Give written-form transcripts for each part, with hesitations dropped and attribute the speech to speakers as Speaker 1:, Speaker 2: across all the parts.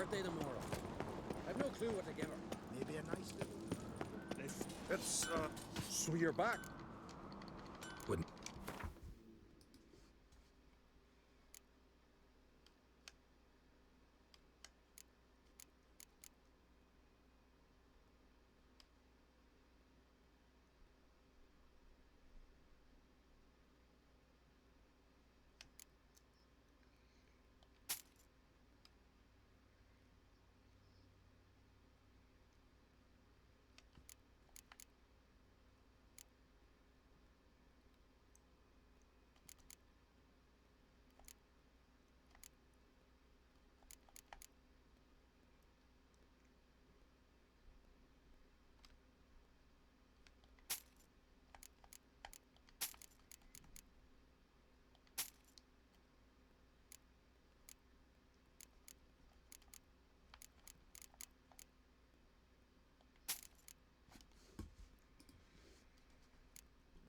Speaker 1: birthday tomorrow. I've no clue what to give her.
Speaker 2: Maybe a nice little...
Speaker 3: It's, so you're back. Wouldn't...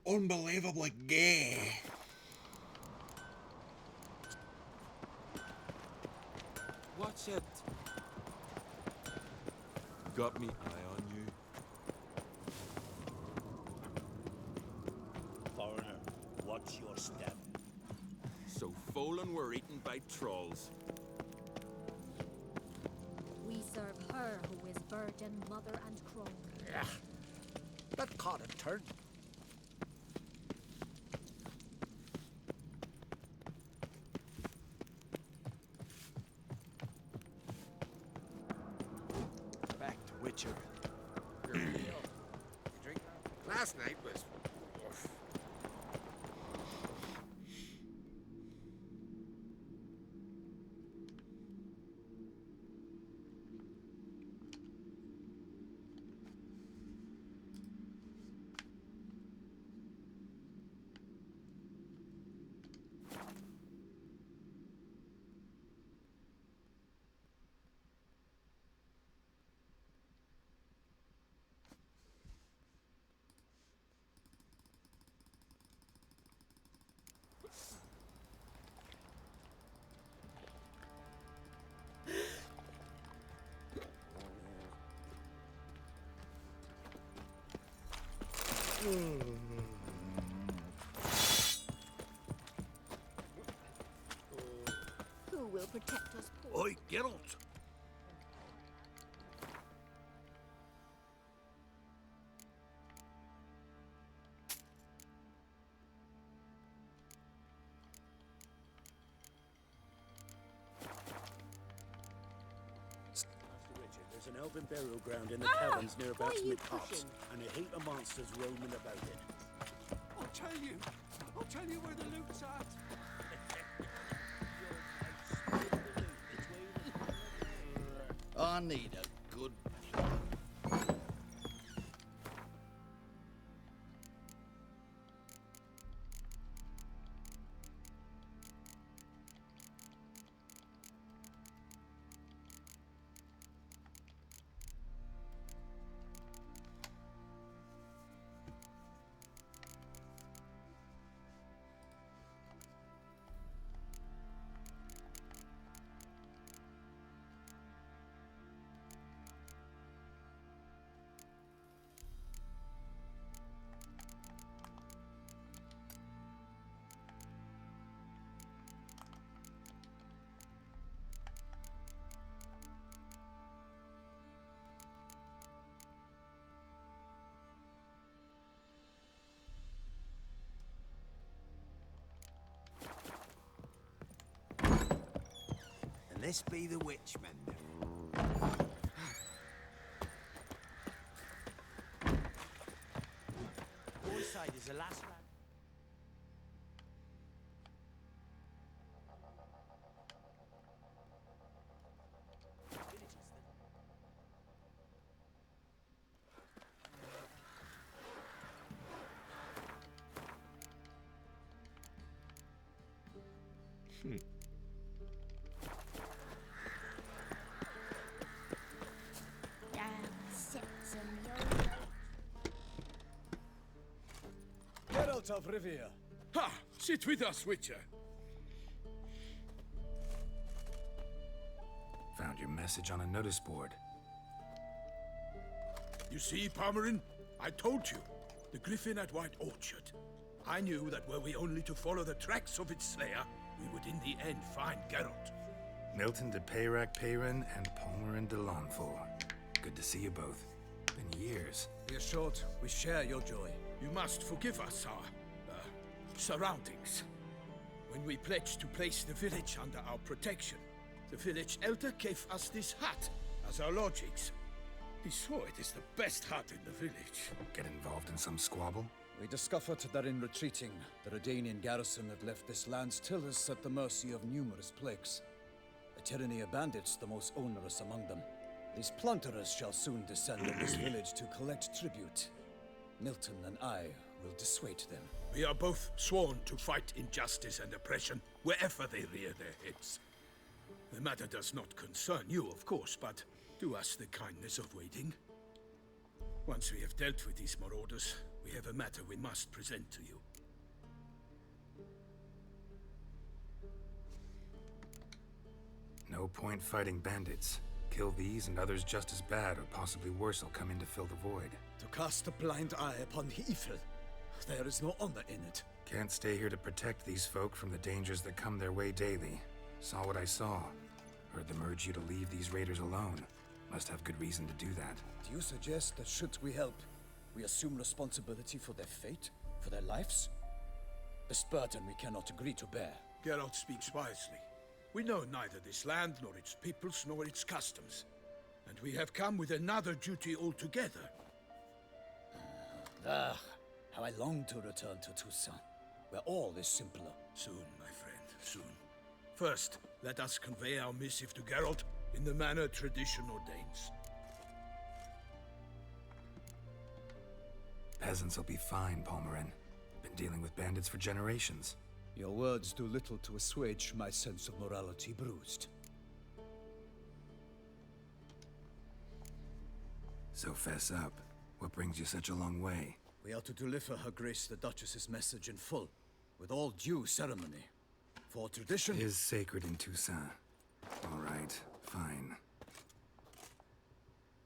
Speaker 3: Unbelievably gay.
Speaker 4: Watch it. Got me eye on you.
Speaker 5: Foreigner, watch your step.
Speaker 4: So Folan were eaten by trolls.
Speaker 6: We serve her who is virgin, mother, and crone.
Speaker 2: Yeah. That caught a turn. Back to Witcher.
Speaker 1: You drink? Last night was... oof.
Speaker 6: Who will protect us poor?
Speaker 2: Oi, Geralt!
Speaker 5: Master Richard, there's an elven burial ground in the caverns nearabouts
Speaker 6: Why are you
Speaker 5: mid-tops,
Speaker 6: pushing?
Speaker 5: and a heap of monsters roaming about it.
Speaker 4: I'll tell you where the loot's at.
Speaker 2: I need a good plan.
Speaker 7: And this be the Witchman. Boy side is the last man.
Speaker 5: Geralt of Rivia.
Speaker 3: Ha! Sit with us, Witcher.
Speaker 8: Found your message on a notice board.
Speaker 3: You see, Palmerin? I told you. The Griffin at White Orchard. I knew that were we only to follow the tracks of its slayer, we would in the end find Geralt.
Speaker 8: Milton de Peyrac Peyran and Palmerin de Lawnful. Good to see you both. Been years.
Speaker 2: Be assured, we share your joy.
Speaker 3: You must forgive us our surroundings. When we pledged to place the village under our protection, the village elder gave us this hut as our lodgings. He swore it is the best hut in the village.
Speaker 8: Get involved in some squabble?
Speaker 2: We discovered that in retreating, the Redanian garrison had left this land's tillers at the mercy of numerous plagues. The tyranny of bandits, the most onerous among them. These plunderers shall soon descend on this village to collect tribute. Milton and I will dissuade them.
Speaker 3: We are both sworn to fight injustice and oppression wherever they rear their heads. The matter does not concern you, of course, but do us the kindness of waiting. Once we have dealt with these marauders, we have a matter we must present to you.
Speaker 8: No point fighting bandits. Kill these and others just as bad or possibly worse will come in to fill the void.
Speaker 2: To cast a blind eye upon the evil. There is no honor in it.
Speaker 8: Can't stay here to protect these folk from the dangers that come their way daily. Saw what I saw. Heard them urge you to leave these raiders alone. Must have good reason to do that.
Speaker 2: Do you suggest that should we help, we assume responsibility for their fate? For their lives? This burden we cannot agree to bear.
Speaker 3: Geralt speaks wisely. We know neither this land, nor its peoples, nor its customs. And we have come with another duty altogether.
Speaker 2: How I long to return to Toussaint, where all is simpler.
Speaker 3: Soon, my friend, soon. First, let us convey our missive to Geralt in the manner tradition ordains.
Speaker 8: Peasants will be fine, Palmerin. Been dealing with bandits for generations.
Speaker 2: Your words do little to assuage my sense of morality bruised.
Speaker 8: So fess up. What brings you such a long way?
Speaker 2: We are to deliver Her Grace the Duchess's message in full, with all due ceremony. For tradition
Speaker 8: Is sacred in Toussaint. All right, fine.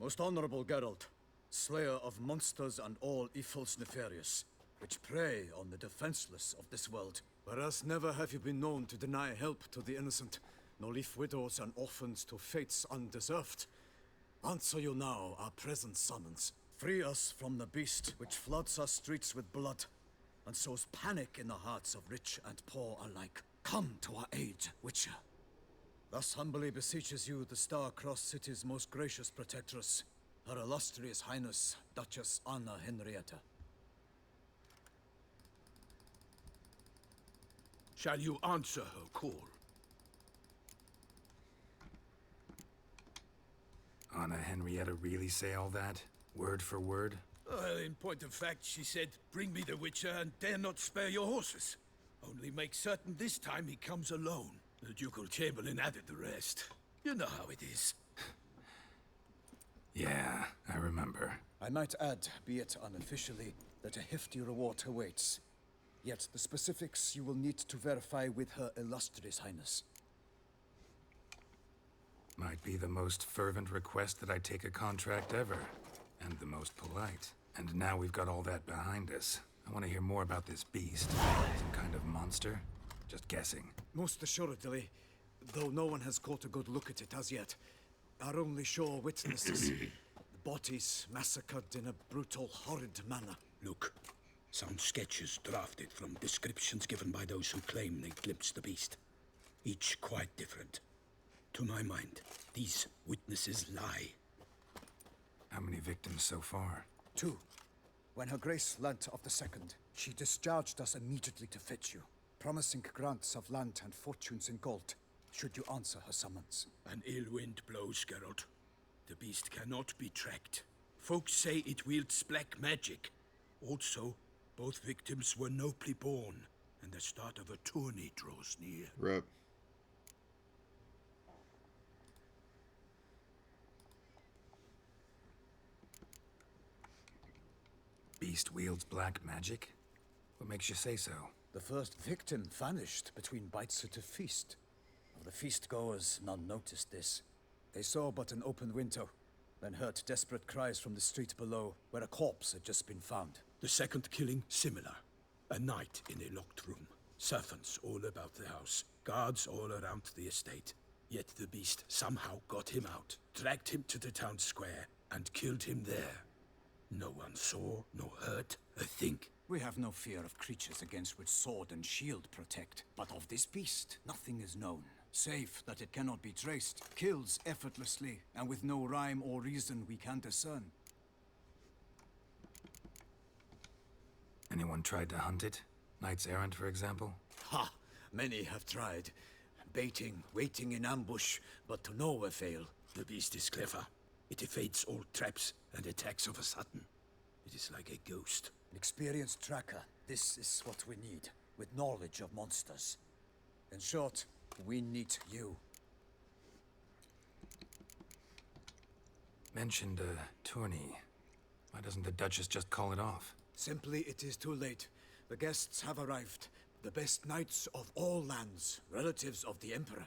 Speaker 2: Most honorable Geralt, slayer of monsters and all evils nefarious, which prey on the defenseless of this world. Whereas never have you been known to deny help to the innocent, nor leave widows and orphans to fates undeserved. Answer you now our present summons. Free us from the beast which floods our streets with blood, and sows panic in the hearts of rich and poor alike. Come to our aid, Witcher. Thus humbly beseeches you the Star-Crossed City's most gracious protectress, Her Illustrious Highness, Duchess Anna Henrietta.
Speaker 3: Shall you answer her call?
Speaker 8: Anna Henrietta really say all that? Word for word?
Speaker 3: Well, in point of fact, she said, bring me the Witcher and dare not spare your horses. Only make certain this time he comes alone. The Ducal Chamberlain added the rest. You know how it is.
Speaker 8: Yeah, I remember.
Speaker 2: I might add, be it unofficially, that a hefty reward awaits. Yet the specifics you will need to verify with Her Illustrious Highness.
Speaker 8: Might be the most fervent request that I take a contract ever. And the most polite. And now we've got all that behind us. I want to hear more about this beast. Some kind of monster? Just guessing.
Speaker 2: Most assuredly, though no one has caught a good look at it as yet. Our only sure witnesses. The bodies massacred in a brutal, horrid manner.
Speaker 3: Look, some sketches drafted from descriptions given by those who claim they glimpsed the beast. Each quite different. To my mind, these witnesses lie.
Speaker 8: How many victims so far?
Speaker 2: 2. When Her Grace learnt of the second, she discharged us immediately to fetch you, promising grants of land and fortunes in gold, should you answer her summons.
Speaker 3: An ill wind blows, Geralt. The beast cannot be tracked. Folks say it wields black magic. Also, both victims were nobly born, and the start of a tourney draws near.
Speaker 9: Rip.
Speaker 8: Beast wields black magic? What makes you say so?
Speaker 2: The first victim vanished between bites at a feast. Of the feast-goers, none noticed this. They saw but an open window, then heard desperate cries from the street below, where a corpse had just been found.
Speaker 3: The second killing, similar. A night in a locked room. Servants all about the house. Guards all around the estate. Yet the beast somehow got him out, dragged him to the town square, and killed him there. No one saw, nor heard a thing.
Speaker 2: We have no fear of creatures against which sword and shield protect. But of this beast, nothing is known. Save that it cannot be traced, kills effortlessly, and with no rhyme or reason we can discern.
Speaker 8: Anyone tried to hunt it? Knights errant, for example?
Speaker 2: Ha! Many have tried. Baiting, waiting in ambush, but to no avail.
Speaker 3: The beast is clever. It evades all traps and attacks of a sudden. It is like a ghost.
Speaker 2: An experienced tracker. This is what we need, with knowledge of monsters. In short, we need you.
Speaker 8: Mentioned a tourney. Why doesn't the Duchess just call it off?
Speaker 2: Simply, it is too late. The guests have arrived. The best knights of all lands, relatives of the Emperor.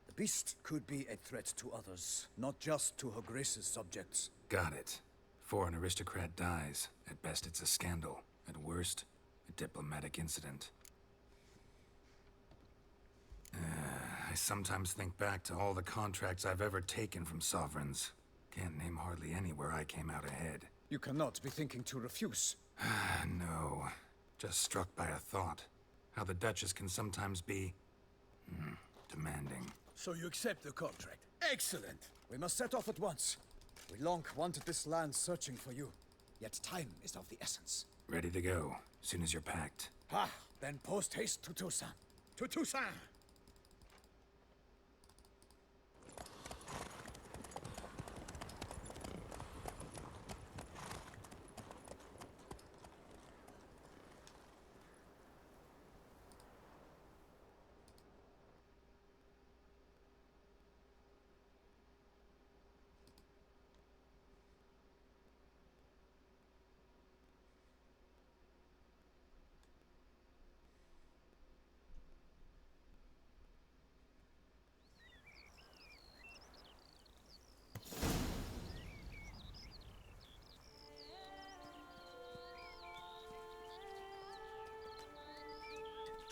Speaker 2: The beast could be a threat to others, not just to Her Grace's subjects.
Speaker 8: Got it. Before an aristocrat dies, at best it's a scandal. At worst, a diplomatic incident. I sometimes think back to all the contracts I've ever taken from sovereigns. Can't name hardly any where I came out ahead.
Speaker 2: You cannot be thinking to refuse.
Speaker 8: No. Just struck by a thought. How the Duchess can sometimes be... demanding.
Speaker 3: So you accept the contract. Excellent!
Speaker 2: We must set off at once. We long wanted this land searching for you. Yet time is of the essence.
Speaker 8: Ready to go, soon as you're packed.
Speaker 2: Ha! Then post haste to Toussaint.
Speaker 3: To Toussaint!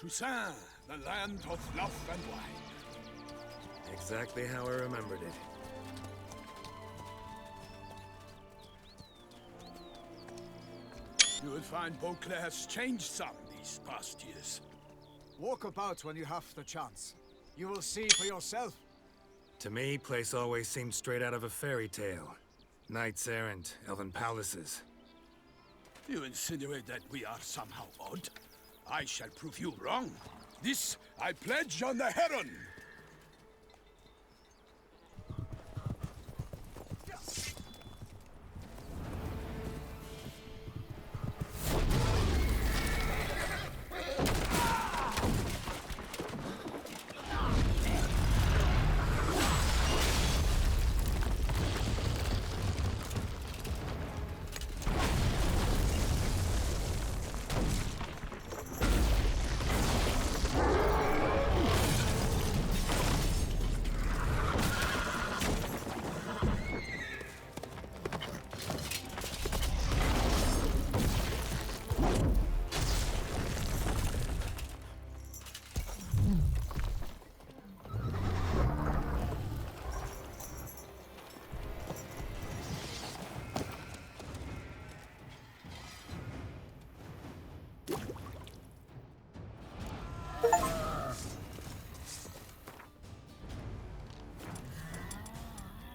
Speaker 3: Toussaint, the land of love and wine.
Speaker 8: Exactly how I remembered it.
Speaker 3: You will find Beauclair's changed some these past years.
Speaker 2: Walk about when you have the chance. You will see for yourself.
Speaker 8: To me, place always seemed straight out of a fairy tale. Knights errant, elven palaces.
Speaker 3: You insinuate that we are somehow odd? I shall prove you wrong. This I pledge on the Heron!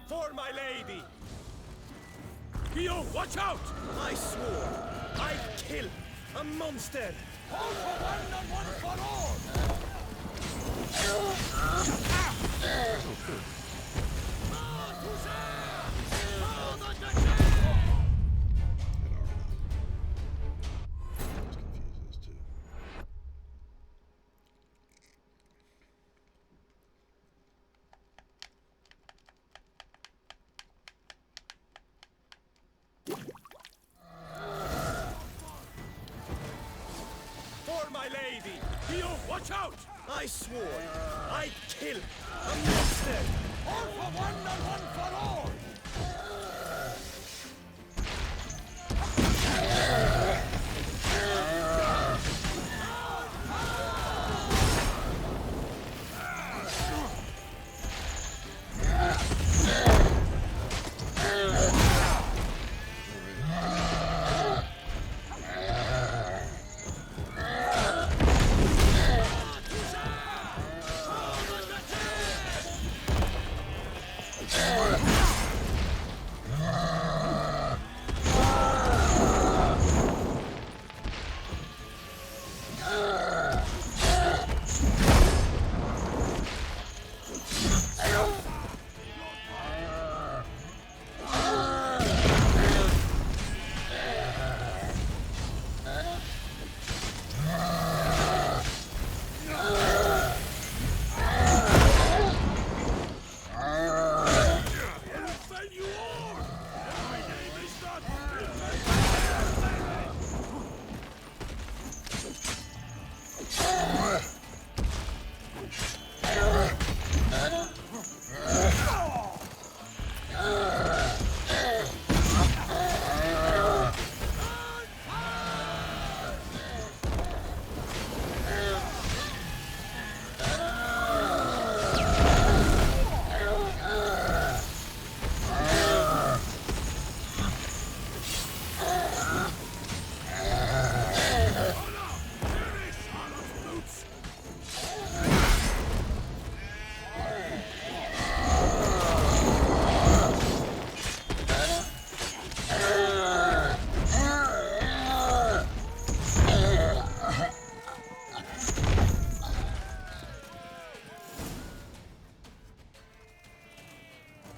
Speaker 5: For my lady!
Speaker 3: Guillaume, watch out!
Speaker 5: I swore I'd kill a monster!
Speaker 3: All for one and one for all!
Speaker 5: For my lady!
Speaker 3: Guillaume, watch out!
Speaker 5: I swore I'd kill a monster! All for one and one for all!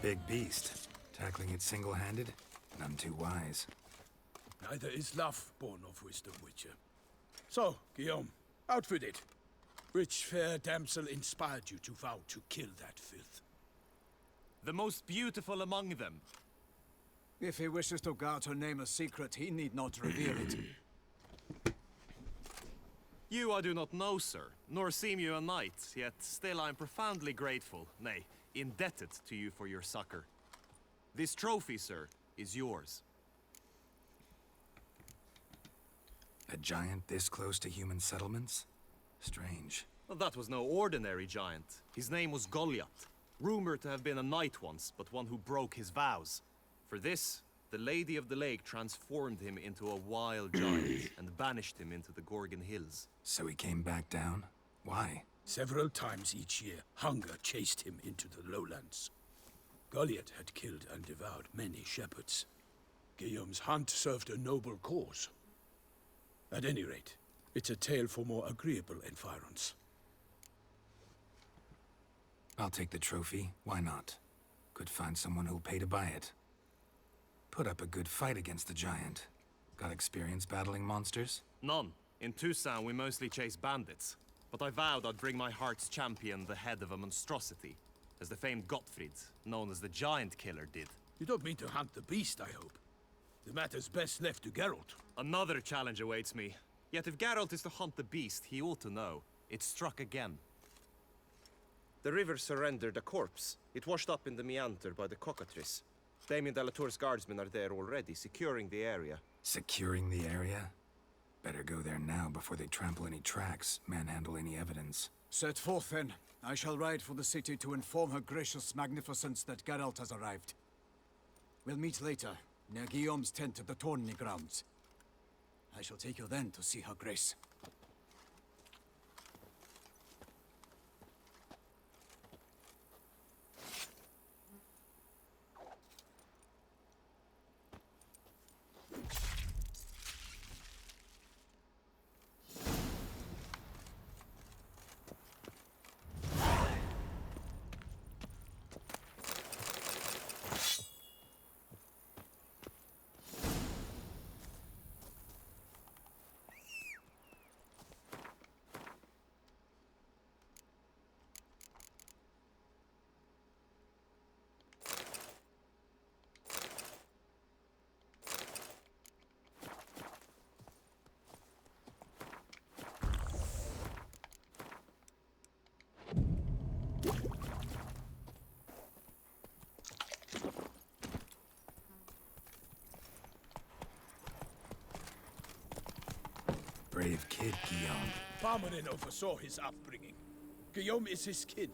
Speaker 8: Big beast. Tackling it single-handed? None too wise.
Speaker 3: Neither is love born of wisdom, Witcher. So, Guillaume, out with it. Which fair damsel inspired you to vow to kill that filth?
Speaker 9: The most beautiful among them.
Speaker 2: If he wishes to guard her name a secret, he need not reveal it.
Speaker 9: You I do not know, sir, nor seem you a knight, yet still I am profoundly grateful, nay, indebted to you for your succor. This trophy, sir, is yours.
Speaker 8: A giant this close to human settlements? Strange.
Speaker 9: Well, that was no ordinary giant. His name was Goliath, rumored to have been a knight once, but one who broke his vows. For this, the Lady of the Lake transformed him into a wild giant and banished him into the Gorgon Hills.
Speaker 8: So he came back down? Why?
Speaker 3: Several times each year, hunger chased him into the lowlands. Goliath had killed and devoured many shepherds. Guillaume's hunt served a noble cause. At any rate, it's a tale for more agreeable environs.
Speaker 8: I'll take the trophy. Why not? Could find someone who'll pay to buy it. Put up a good fight against the giant. Got experience battling monsters?
Speaker 9: None. In Toussaint, we mostly chase bandits. But I vowed I'd bring my heart's champion the head of a monstrosity, as the famed Gottfried, known as the Giant Killer, did.
Speaker 3: You don't mean to hunt the beast, I hope. The matter's best left to Geralt.
Speaker 9: Another challenge awaits me. Yet if Geralt is to hunt the beast, he ought to know. It struck again. The river surrendered a corpse. It washed up in the meander by the cockatrice. Damien de la Tour's guardsmen are there already, securing the area.
Speaker 8: Securing the area? Better go there now before they trample any tracks, manhandle any evidence.
Speaker 2: Set forth then. I shall ride for the city to inform her gracious magnificence that Geralt has arrived. We'll meet later, near Guillaume's tent at the tourney grounds. I shall take you then to see her grace.
Speaker 8: brave kid, Guillaume.
Speaker 3: Parmanin oversaw his upbringing. Guillaume is his kin.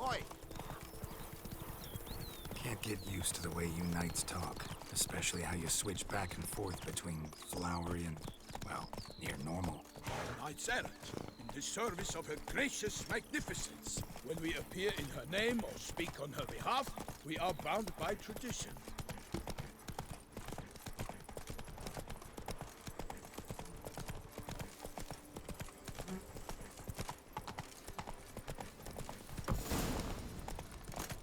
Speaker 7: Oi!
Speaker 8: Can't get used to the way you knights talk, especially how you switch back and forth between flowery and, well, near normal.
Speaker 3: Knights errant, in the service of her gracious magnificence. When we appear in her name or speak on her behalf, we are bound by tradition.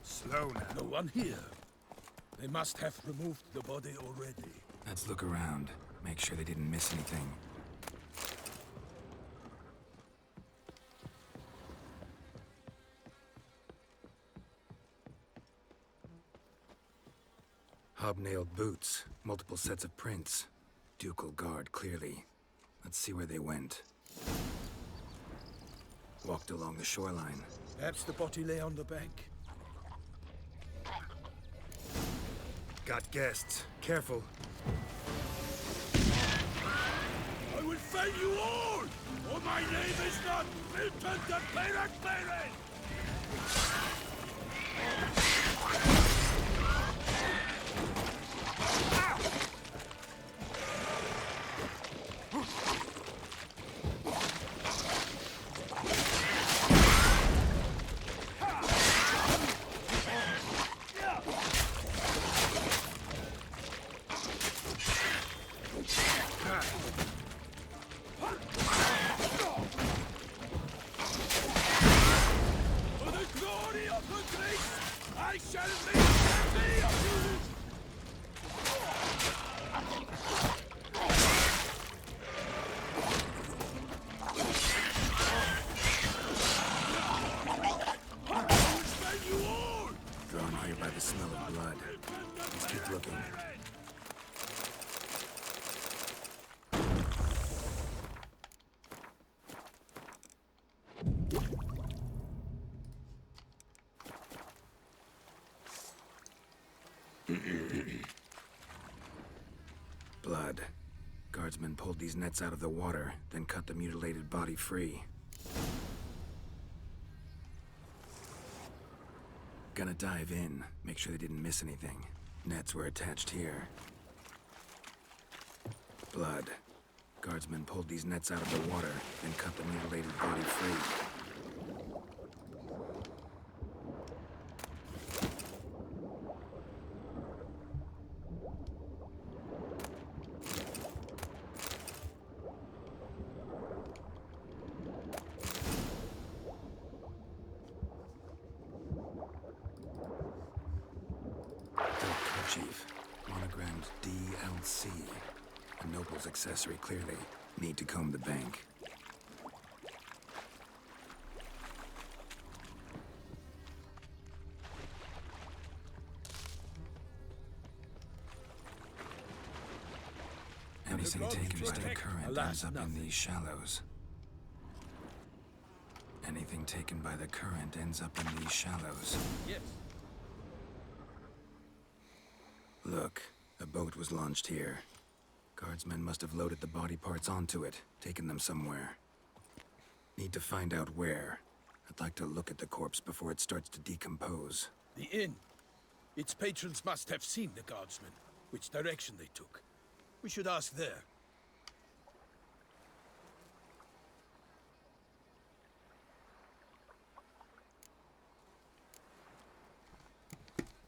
Speaker 8: Slow now.
Speaker 3: No one here. They must have removed the body already.
Speaker 8: Let's look around. Make sure they didn't miss anything. Hobnailed boots, multiple sets of prints. Ducal guard, clearly. Let's see where they went. Walked along the shoreline.
Speaker 3: Perhaps the body lay on the bank.
Speaker 8: Got guests. Careful.
Speaker 3: I will fell you all! Or my name is not Milton the Bayrak Bayrak! For the glory of the grace, I shall make heavy of you! I will spell you all!
Speaker 8: Drawn here by the smell of blood. Let's keep looking. Blood. Guardsmen pulled these nets out of the water, then cut the mutilated body free. Gonna dive in, make sure they didn't miss anything. Nets were attached here. Blood. Guardsmen pulled these nets out of the water, then cut the mutilated body free. Chief. Monogrammed DLC. A noble's accessory, clearly. Need to comb the bank. Anything taken by the current ends up in these shallows. Anything taken by the current ends up in these shallows.
Speaker 3: Yes.
Speaker 8: Look, a boat was launched here. Guardsmen must have loaded the body parts onto it, taken them somewhere. Need to find out where. I'd like to look at the corpse before it starts to decompose.
Speaker 3: The inn. Its patrons must have seen the guardsmen, which direction they took. We should ask there.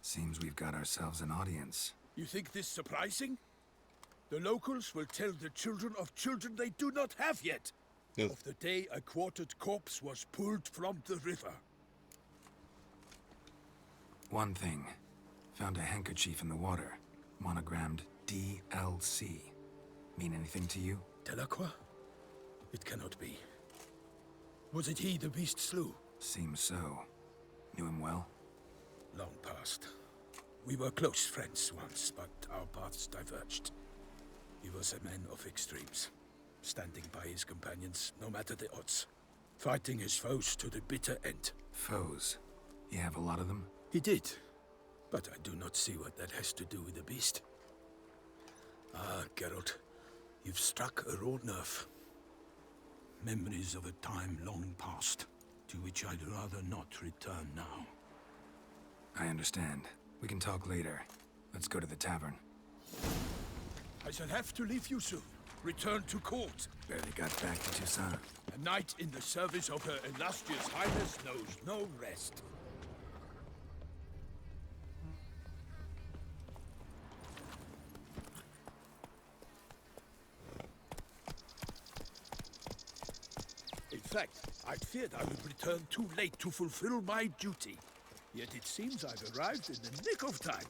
Speaker 8: Seems we've got ourselves an audience.
Speaker 3: You think this surprising? The locals will tell the children of children they do not have yet. Of the day a quartered corpse was pulled from the river.
Speaker 8: One thing. Found a handkerchief in the water. Monogrammed DLC. Mean anything to you?
Speaker 3: Delacroix? It cannot be. Was it he the beast slew?
Speaker 8: Seems so. Knew him well?
Speaker 3: Long past. We were close friends once, but our paths diverged. He was a man of extremes, standing by his companions, no matter the odds. Fighting his foes to the bitter end.
Speaker 8: Foes? You have a lot of them?
Speaker 3: He did, but I do not see what that has to do with the beast. Ah, Geralt, you've struck a raw nerve. Memories of a time long past, to which I'd rather not return now.
Speaker 8: I understand. We can talk later. Let's go to the tavern.
Speaker 3: I shall have to leave you soon. Return to court.
Speaker 8: Barely got back to Toussaint.
Speaker 3: A knight in the service of Her Illustrious Highness knows no rest. In fact, I feared I would return too late to fulfill my duty. Yet it seems I've arrived in the nick of time.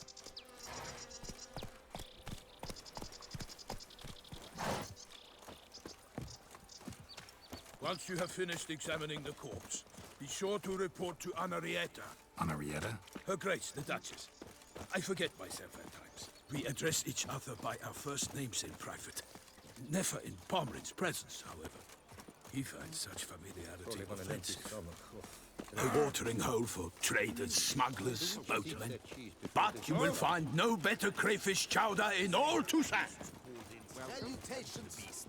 Speaker 3: Once you have finished examining the corpse, be sure to report to Anarietta.
Speaker 8: Anarietta?
Speaker 3: Her Grace, the Duchess. I forget myself at times. We address each other by our first names in private. Never in Pomrin's presence, however. He finds such familiarity offensive. A watering hole for traders, smugglers, boatmen. But you will find no better crayfish chowder in all Toussaint.
Speaker 7: Salutations, beast.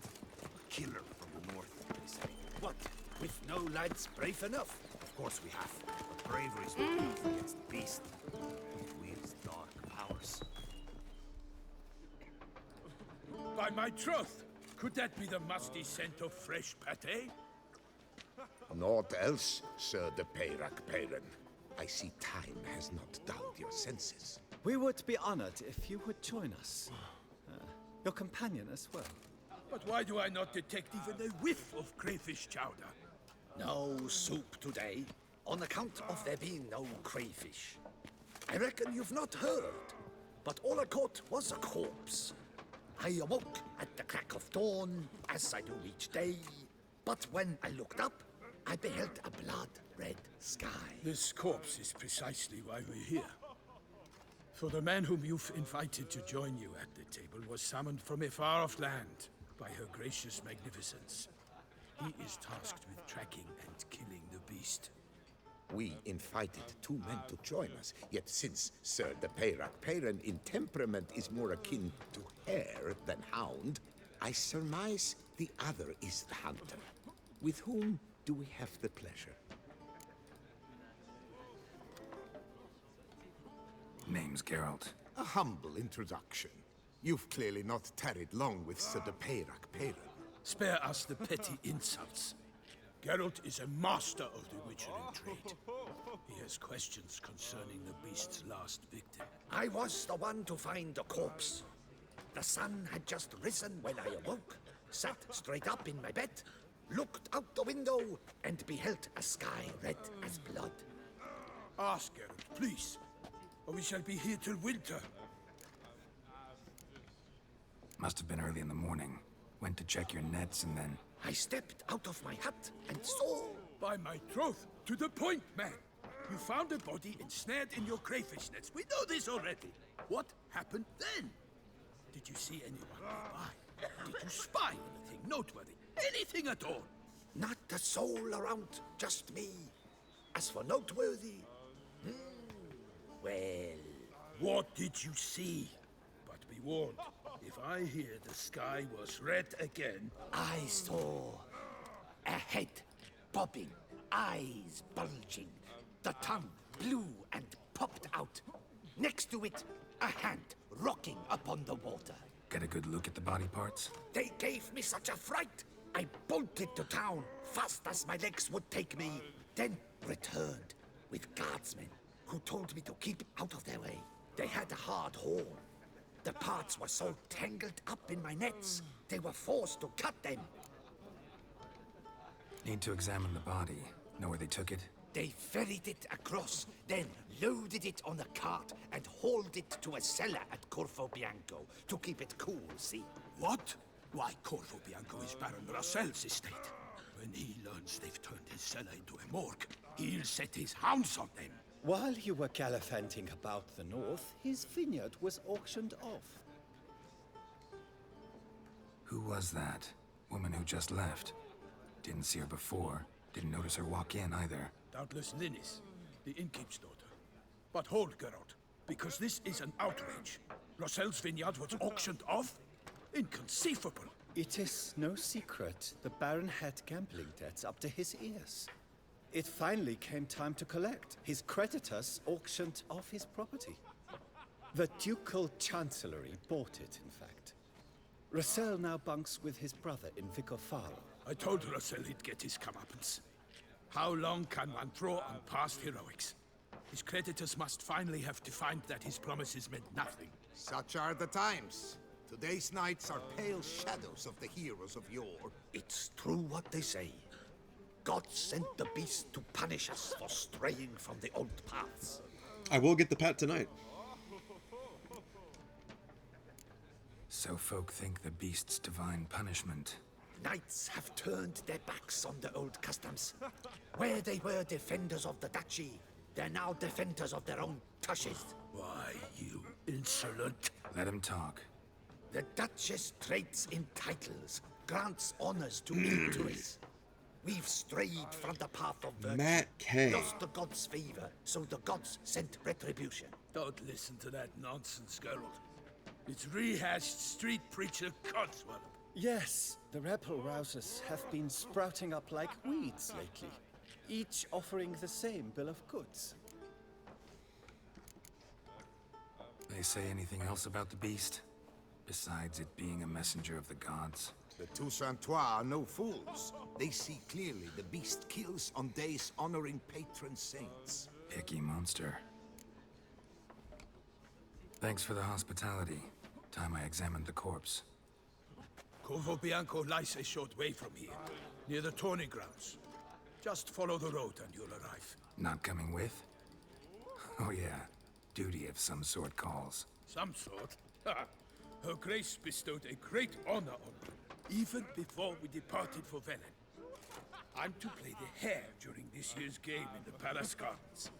Speaker 4: Killer from the north, they say.
Speaker 7: What? With no lads brave enough?
Speaker 4: Of course we have. But bravery's not enough against the beast. It wields dark powers.
Speaker 3: By my troth, could that be the musty scent of fresh pâté?
Speaker 10: Naught else, Sir de Peyrac Peyran. I see time has not dulled your senses.
Speaker 2: We would be honored if you would join us. Your companion as well.
Speaker 3: But why do I not detect even a whiff of crayfish chowder?
Speaker 11: No soup today, on account of there being no crayfish. I reckon you've not heard, but all I caught was a corpse. I awoke at the crack of dawn, as I do each day, but when I looked up, I beheld a blood-red sky.
Speaker 3: This corpse is precisely why we're here. For the man whom you've invited to join you at the table was summoned from a far-off land by her gracious magnificence. He is tasked with tracking and killing the beast.
Speaker 10: We invited two men to join us, yet since Sir de Peyrac Peyran in temperament is more akin to hare than hound, I surmise the other is the hunter. With whom do we have the pleasure?
Speaker 8: Name's Geralt.
Speaker 10: A humble introduction. You've clearly not tarried long with Sir de Peyrac Peyran.
Speaker 3: Spare us the petty insults. Geralt is a master of the witchering trade. He has questions concerning the beast's last victim.
Speaker 11: I was the one to find the corpse. The sun had just risen when I awoke, sat straight up in my bed, looked out the window, and beheld a sky red as blood.
Speaker 3: Ask Geralt, please, or we shall be here till winter.
Speaker 8: Must have been early in the morning. Went to check your nets and then...
Speaker 11: I stepped out of my hut and saw...
Speaker 3: By my troth, to the point, man. You found a body ensnared in your crayfish nets. We know this already. What happened then? Did you see anyone nearby? Did you spy anything noteworthy? Anything at all?
Speaker 11: Not a soul around, just me. As for noteworthy... well...
Speaker 3: What did you see? But be warned, if I hear the sky was red again...
Speaker 11: I saw a head bobbing, eyes bulging, the tongue blue and popped out. Next to it, a hand rocking upon the water.
Speaker 8: Get a good look at the body parts?
Speaker 11: They gave me such a fright. I bolted to town, fast as my legs would take me, then returned with guardsmen who told me to keep out of their way. They had a hard haul. The parts were so tangled up in my nets, they were forced to cut them.
Speaker 8: Need to examine the body. Know where they took it?
Speaker 11: They ferried it across, then loaded it on a cart and hauled it to a cellar at Corvo Bianco to keep it cool, see?
Speaker 3: What? Why, Corvo Bianco is Baron Rossel's estate. When he learns they've turned his cellar into a morgue, he'll set his hounds on them.
Speaker 12: While you were gallivanting about the north, his vineyard was auctioned off.
Speaker 8: Who was that? Woman who just left. Didn't see her before. Didn't notice her walk in either.
Speaker 3: Doubtless Linnis, the innkeep's daughter. But hold, Geralt, because this is an outrage. Rossel's vineyard was auctioned off? Inconceivable.
Speaker 12: It is no secret the Baron had gambling debts up to his ears. It finally came time to collect. His creditors auctioned off his property. The Ducal Chancellery bought it, in fact. Rossel now bunks with his brother in Vicofaro.
Speaker 3: I told Rossel he'd get his comeuppance. How long can one throw on past heroics? His creditors must finally have to find that his promises meant nothing.
Speaker 7: Such are the times. Today's knights are pale shadows of the heroes of yore.
Speaker 11: It's true what they say. God sent the beast to punish us for straying from the old paths.
Speaker 13: I will get the pat tonight.
Speaker 8: So folk think the beast's divine punishment.
Speaker 11: Knights have turned their backs on the old customs. Where they were defenders of the duchy, they're now defenders of their own tushes.
Speaker 3: Why, you insolent...
Speaker 8: Let him talk.
Speaker 11: The Duchess trades in titles, grants honors to equals. We've strayed from the path of virtue,
Speaker 13: Matt K.
Speaker 11: lost the gods' favor, so the gods sent retribution.
Speaker 3: Don't listen to that nonsense, Geralt. It's rehashed street preacher codswallop.
Speaker 12: Yes, the rebel rousers have been sprouting up like weeds lately, each offering the same bill of goods.
Speaker 8: They say anything else about the beast? Besides it being a messenger of the gods?
Speaker 10: The Toussaintois are no fools. They see clearly the beast kills on days honoring patron saints.
Speaker 8: Picky monster. Thanks for the hospitality. Time I examined the corpse.
Speaker 3: Corvo Bianco lies a short way from here, near the tourney grounds. Just follow the road and you'll arrive.
Speaker 8: Not coming with? Oh yeah, duty of some sort calls.
Speaker 3: Some sort? Ha! Her Grace bestowed a great honor on me, even before we departed for Velen. I'm to play the hare during this year's game in the palace gardens.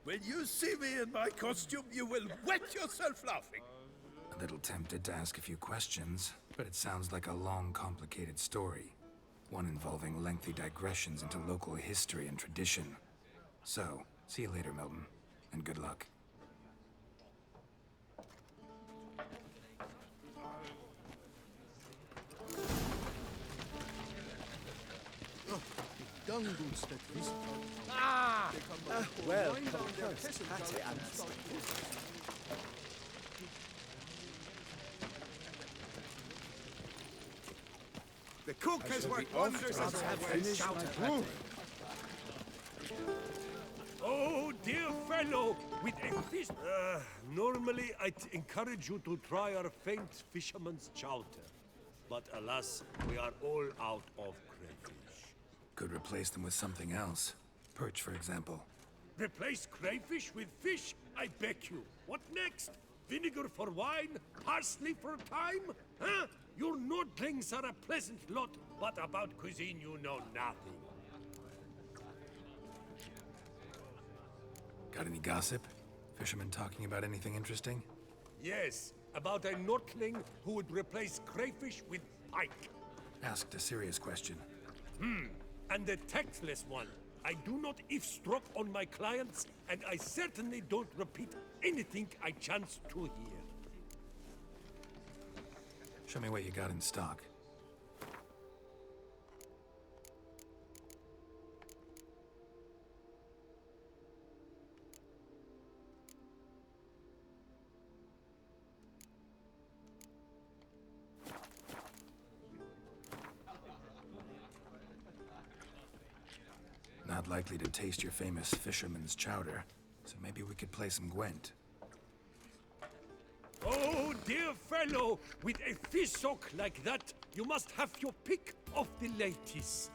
Speaker 3: When you see me in my costume, you will wet yourself laughing.
Speaker 8: A little tempted to ask a few questions, but it sounds like a long, complicated story. One involving lengthy digressions into local history and tradition. So, see you later, Milton, and good luck.
Speaker 12: Well, come first, Pate and
Speaker 10: The cook has worked wonders as well.
Speaker 7: Oh, dear fellow, with a fish. Normally, I'd encourage you to try our faint fisherman's chowder. But alas, we are all out of crayfish.
Speaker 8: Could replace them with something else. Perch, for example.
Speaker 7: Replace crayfish with fish? I beg you. What next? Vinegar for wine? Parsley for thyme? Huh? Your Nordlings are a pleasant lot, but about cuisine you know nothing.
Speaker 8: Got any gossip? Fishermen talking about anything interesting?
Speaker 7: Yes, about a Nordling who would replace crayfish with pike.
Speaker 8: Asked a serious question.
Speaker 7: And a tactless one. I do not eavesdrop on my clients, and I certainly don't repeat anything I chance to hear.
Speaker 8: Show me what you got in stock. Not likely to taste your famous fisherman's chowder, so maybe we could play some Gwent.
Speaker 7: Oh, dear fellow, with a fish sock like that, you must have your pick of the ladies.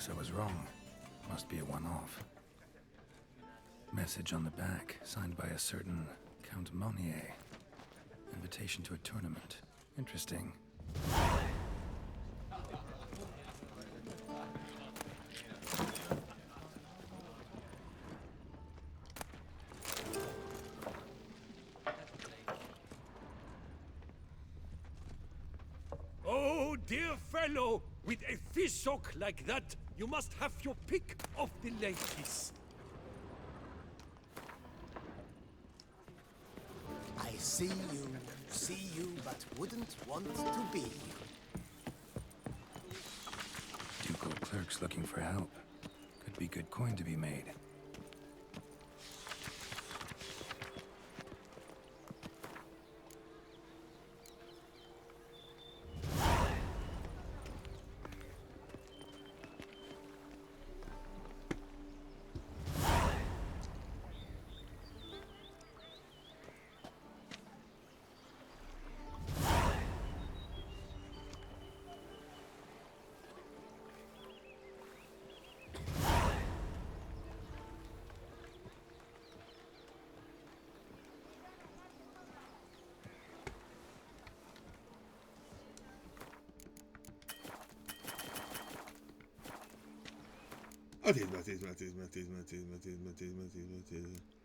Speaker 8: Guess I was wrong. Must be a one-off. Message on the back, signed by a certain Count Monnier. Invitation to a tournament. Interesting.
Speaker 7: Oh, dear fellow, with a fish hook like that, you must have your pick of the ladies.
Speaker 14: I see you, but wouldn't want to be you.
Speaker 8: Ducal clerks looking for help. Could be good coin to be made.
Speaker 13: Matías.